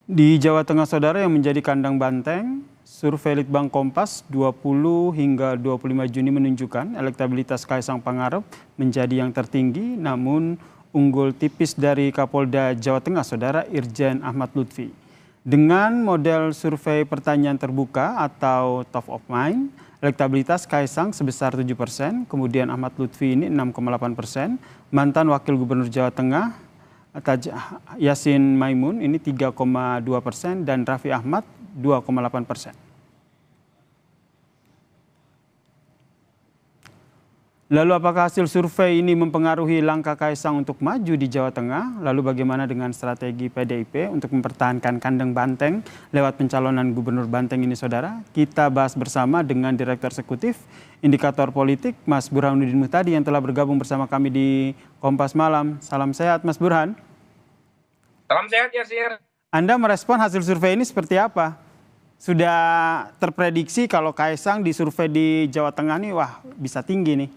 Di Jawa Tengah, Saudara, yang menjadi kandang banteng, survei Litbang Kompas 20 hingga 25 Juni menunjukkan elektabilitas Kaisang Pangarep menjadi yang tertinggi, namun unggul tipis dari Kapolda Jawa Tengah, Saudara, Irjen Ahmad Lutfi. Dengan model survei pertanyaan terbuka atau top of mind, elektabilitas Kaisang sebesar 7%, kemudian Ahmad Lutfi ini 6,8%, mantan Wakil Gubernur Jawa Tengah Yassin Maimun ini 3,2% dan Raffi Ahmad 2,8%. Lalu apakah hasil survei ini mempengaruhi langkah Kaisang untuk maju di Jawa Tengah? Lalu bagaimana dengan strategi PDIP untuk mempertahankan kandang banteng lewat pencalonan Gubernur Banteng ini, Saudara? Kita bahas bersama dengan Direktur Eksekutif Indikator Politik, Mas Burhanuddin Muhtadi, yang telah bergabung bersama kami di Kompas Malam. Salam sehat, Mas Burhan. Salam sehat ya, Sir. Anda merespon hasil survei ini seperti apa? Sudah terprediksi kalau Kaisang di survei di Jawa Tengah nih, wah, bisa tinggi nih.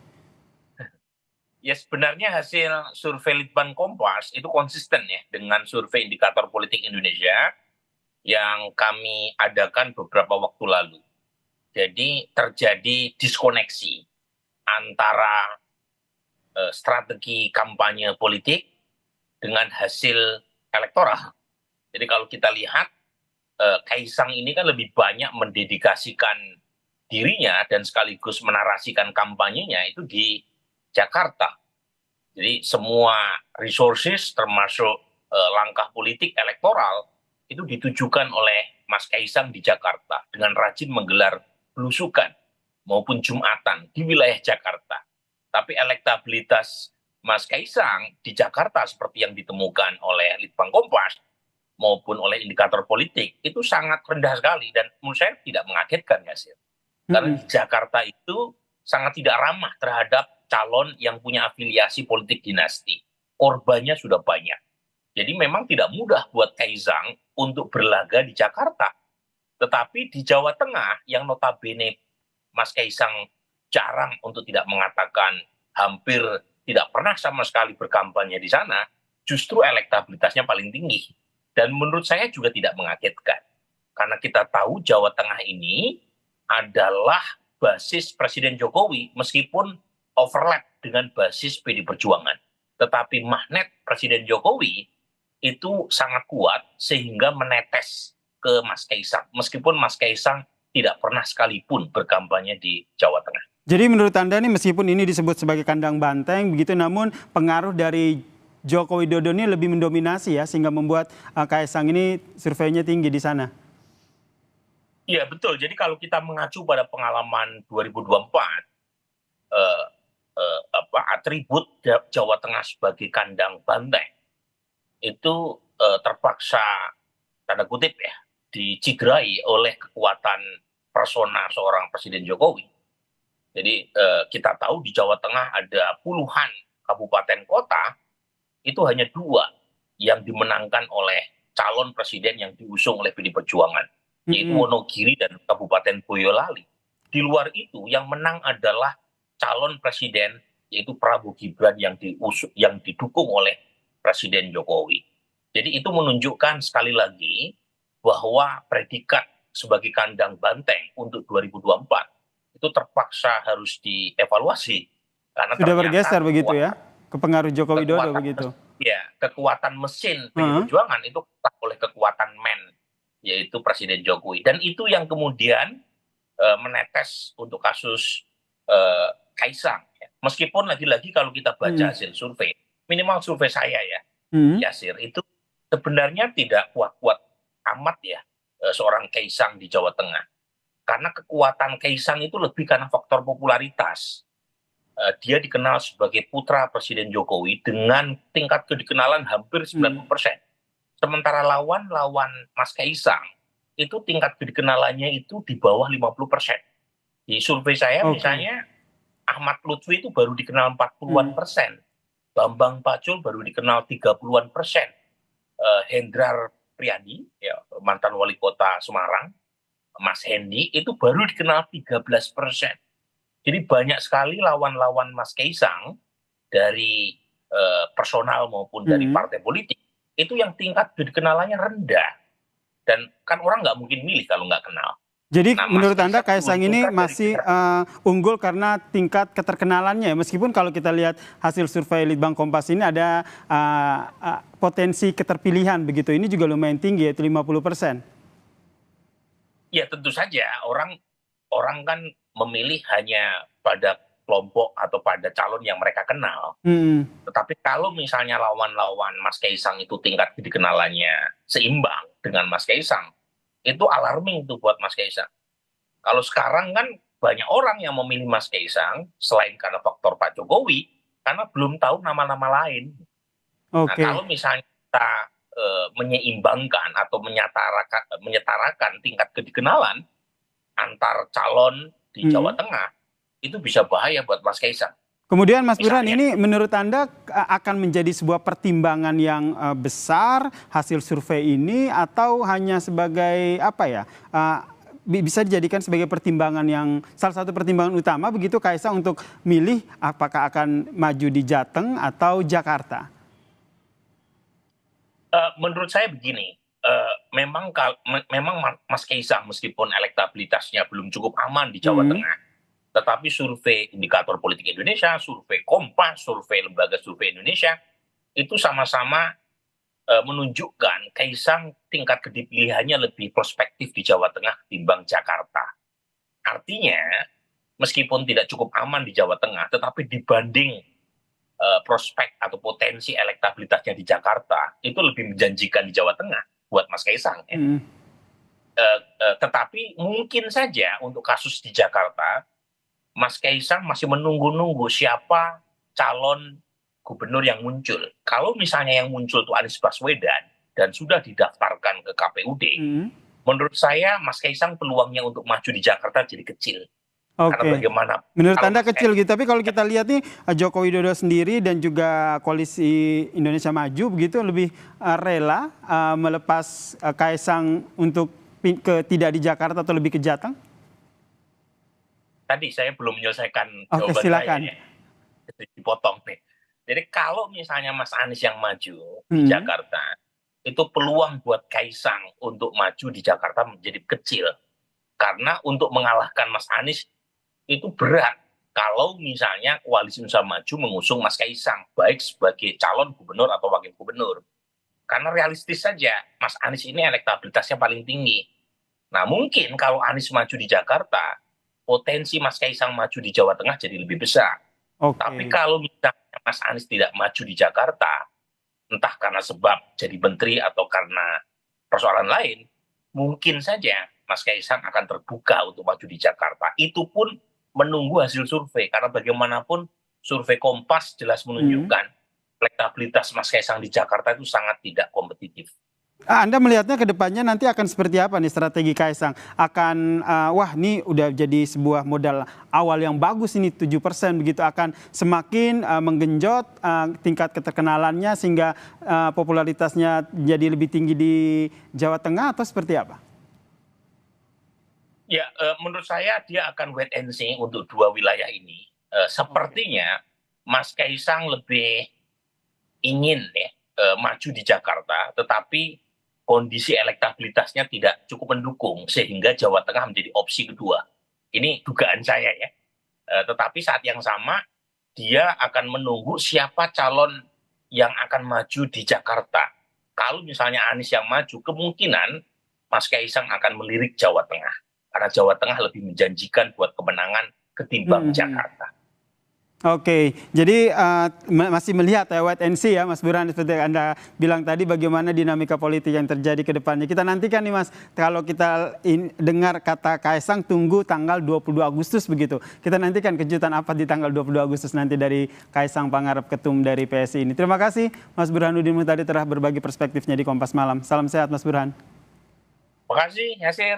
Ya, sebenarnya hasil survei Litbang Kompas itu konsisten ya dengan survei Indikator Politik Indonesia yang kami adakan beberapa waktu lalu. Jadi terjadi diskoneksi antara strategi kampanye politik dengan hasil elektoral. Jadi kalau kita lihat Kaisang ini kan lebih banyak mendedikasikan dirinya dan sekaligus menarasikan kampanyenya itu di Jakarta. Jadi semua resources termasuk langkah politik elektoral itu ditujukan oleh Mas Kaisang di Jakarta dengan rajin menggelar belusukan maupun Jumatan di wilayah Jakarta. Tapi elektabilitas Mas Kaisang di Jakarta seperti yang ditemukan oleh Litbang Kompas maupun oleh indikator politik itu sangat rendah sekali dan menurut saya tidak mengagetkan ya sih. Karena di Jakarta itu sangat tidak ramah terhadap calon yang punya afiliasi politik dinasti. Korbannya sudah banyak. Jadi memang tidak mudah buat Kaisang untuk berlaga di Jakarta. Tetapi di Jawa Tengah yang notabene Mas Kaisang jarang untuk tidak mengatakan, hampir tidak pernah sama sekali berkampanye di sana, justru elektabilitasnya paling tinggi. Dan menurut saya juga tidak mengagetkan. Karena kita tahu Jawa Tengah ini adalah basis Presiden Jokowi meskipun overlap dengan basis PD Perjuangan. Tetapi magnet Presiden Jokowi itu sangat kuat sehingga menetes ke Mas Kaisang. Meskipun Mas Kaisang tidak pernah sekalipun berkampanye di Jawa Tengah. Jadi menurut Anda nih, meskipun ini disebut sebagai kandang banteng begitu, namun pengaruh dari Joko Widodo ini lebih mendominasi ya, sehingga membuat Kaisang ini surveinya tinggi di sana. Iya betul, jadi kalau kita mengacu pada pengalaman 2024, atribut Jawa Tengah sebagai kandang banteng itu terpaksa, tanda kutip ya, dicederai oleh kekuatan persona seorang Presiden Jokowi. Jadi kita tahu di Jawa Tengah ada puluhan kabupaten kota, itu hanya 2 yang dimenangkan oleh calon presiden yang diusung oleh PD Perjuangan, yaitu Wonogiri dan Kabupaten Boyolali. Di luar itu yang menang adalah calon presiden yaitu Prabowo Gibran yang didukung oleh Presiden Jokowi. Jadi itu menunjukkan sekali lagi bahwa predikat sebagai kandang banteng untuk 2024 itu terpaksa harus dievaluasi karena Sudah ternyata bergeser begitu ya, ke pengaruh Joko Widodo begitu. ya, kekuatan mesin PD Perjuangan itu oleh kekuatan men, yaitu Presiden Jokowi. Dan itu yang kemudian menetes untuk kasus Kaisang. Ya. Meskipun lagi-lagi kalau kita baca hasil survei, minimal survei saya ya, Yasir, itu sebenarnya tidak kuat-kuat amat ya seorang Kaisang di Jawa Tengah. Karena kekuatan Kaisang itu lebih karena faktor popularitas. Dia dikenal sebagai putra Presiden Jokowi dengan tingkat kedikenalan hampir 90%. Sementara lawan Mas Kaisang itu tingkat kedikenalannya itu di bawah 50%. Di survei saya misalnya Ahmad Lutfi itu baru dikenal 40-an persen. Bambang Pacul baru dikenal 30-an persen. Hendrar Priyadi, ya, mantan wali kota Semarang, Mas Hendi itu baru dikenal 13%. Jadi banyak sekali lawan-lawan Mas Kaisang dari personal maupun dari partai politik itu yang tingkat kenalannya rendah. Dan kan orang nggak mungkin milih kalau nggak kenal. Jadi Nah, Mas menurut Anda Kaisang Kaisang ini diuntungkan dari masih unggul karena tingkat keterkenalannya ya. Meskipun kalau kita lihat hasil survei Litbang Kompas ini ada potensi keterpilihan begitu. Ini juga lumayan tinggi yaitu 50%. ya tentu saja orang kan memilih hanya pada kelompok atau pada calon yang mereka kenal. Tetapi kalau misalnya lawan-lawan Mas Kaisang itu tingkat dikenalannya seimbang dengan Mas Kaisang, itu alarming tuh buat Mas Kaisang. Kalau sekarang kan banyak orang yang memilih Mas Kaisang selain karena faktor Pak Jokowi, karena belum tahu nama-nama lain. Nah, kalau misalnya kita menyeimbangkan atau menyetarakan tingkat kedikenalan antar calon di Jawa Tengah, itu bisa bahaya buat Mas Kaisang. Kemudian Mas Burhan, ini menurut Anda akan menjadi sebuah pertimbangan yang besar hasil survei ini atau hanya sebagai bisa dijadikan sebagai pertimbangan yang salah satu pertimbangan utama begitu Kaisang untuk milih apakah akan maju di Jateng atau Jakarta? Menurut saya begini, memang Mas Kaisang meskipun elektabilitasnya belum cukup aman di Jawa Tengah, tetapi survei Indikator Politik Indonesia, survei Kompas, survei Lembaga Survei Indonesia, itu sama-sama menunjukkan Kaisang tingkat kedipilihannya lebih prospektif di Jawa Tengah ketimbang Jakarta. Artinya, meskipun tidak cukup aman di Jawa Tengah, tetapi dibanding prospek atau potensi elektabilitasnya di Jakarta, itu lebih menjanjikan di Jawa Tengah buat Mas Kaisang. Ya. Tetapi mungkin saja untuk kasus di Jakarta, Mas Kaisang masih menunggu-nunggu siapa calon gubernur yang muncul. Kalau misalnya yang muncul itu Anies Baswedan dan sudah didaftarkan ke KPUD, menurut saya Mas Kaisang peluangnya untuk maju di Jakarta jadi kecil. Karena bagaimana? Menurut Anda kecil gitu, tapi kalau kita lihat nih Joko Widodo sendiri dan juga koalisi Indonesia Maju begitu lebih rela melepas Kaisang untuk tidak di Jakarta atau lebih ke Jateng? Tadi saya belum menyelesaikan jawaban silakan. saya. Dipotong nih. Jadi kalau misalnya Mas Anies yang maju di Jakarta, itu peluang buat Kaisang untuk maju di Jakarta menjadi kecil. Karena untuk mengalahkan Mas Anies itu berat. Kalau misalnya Koalisi Indonesia Maju mengusung Mas Kaisang, baik sebagai calon gubernur atau wakil gubernur. Karena realistis saja, Mas Anies ini elektabilitasnya paling tinggi. Nah mungkin kalau Anies maju di Jakarta, potensi Mas Kaisang maju di Jawa Tengah jadi lebih besar. Tapi kalau misalnya Mas Anies tidak maju di Jakarta, entah karena sebab jadi menteri atau karena persoalan lain, mungkin saja Mas Kaisang akan terbuka untuk maju di Jakarta. Itu pun menunggu hasil survei, karena bagaimanapun survei Kompas jelas menunjukkan elektabilitas Mas Kaisang di Jakarta itu sangat tidak kompetitif. Anda melihatnya ke depannya nanti akan seperti apa nih strategi Kaisang? Akan, wah ini udah jadi sebuah modal awal yang bagus ini 7% begitu, akan semakin menggenjot tingkat keterkenalannya sehingga popularitasnya jadi lebih tinggi di Jawa Tengah atau seperti apa? Ya, menurut saya dia akan wait and see untuk dua wilayah ini. Sepertinya Mas Kaisang lebih ingin maju di Jakarta, tetapi kondisi elektabilitasnya tidak cukup mendukung sehingga Jawa Tengah menjadi opsi kedua. Ini dugaan saya ya. Tetapi saat yang sama dia akan menunggu siapa calon yang akan maju di Jakarta. Kalau misalnya Anies yang maju, kemungkinan Mas Kaisang akan melirik Jawa Tengah. Karena Jawa Tengah lebih menjanjikan buat kemenangan ketimbang Jakarta. Jadi masih melihat ya wait and see ya Mas Burhan, seperti Anda bilang tadi bagaimana dinamika politik yang terjadi ke depannya. Kita nantikan nih Mas, kalau kita dengar kata Kaisang tunggu tanggal 22 Agustus begitu. Kita nantikan kejutan apa di tanggal 22 Agustus nanti dari Kaisang Pangarep, ketum dari PSI ini. Terima kasih Mas Burhanuddin Muhtadi telah berbagi perspektifnya di Kompas Malam. Salam sehat Mas Burhan. Terima kasih Yasir.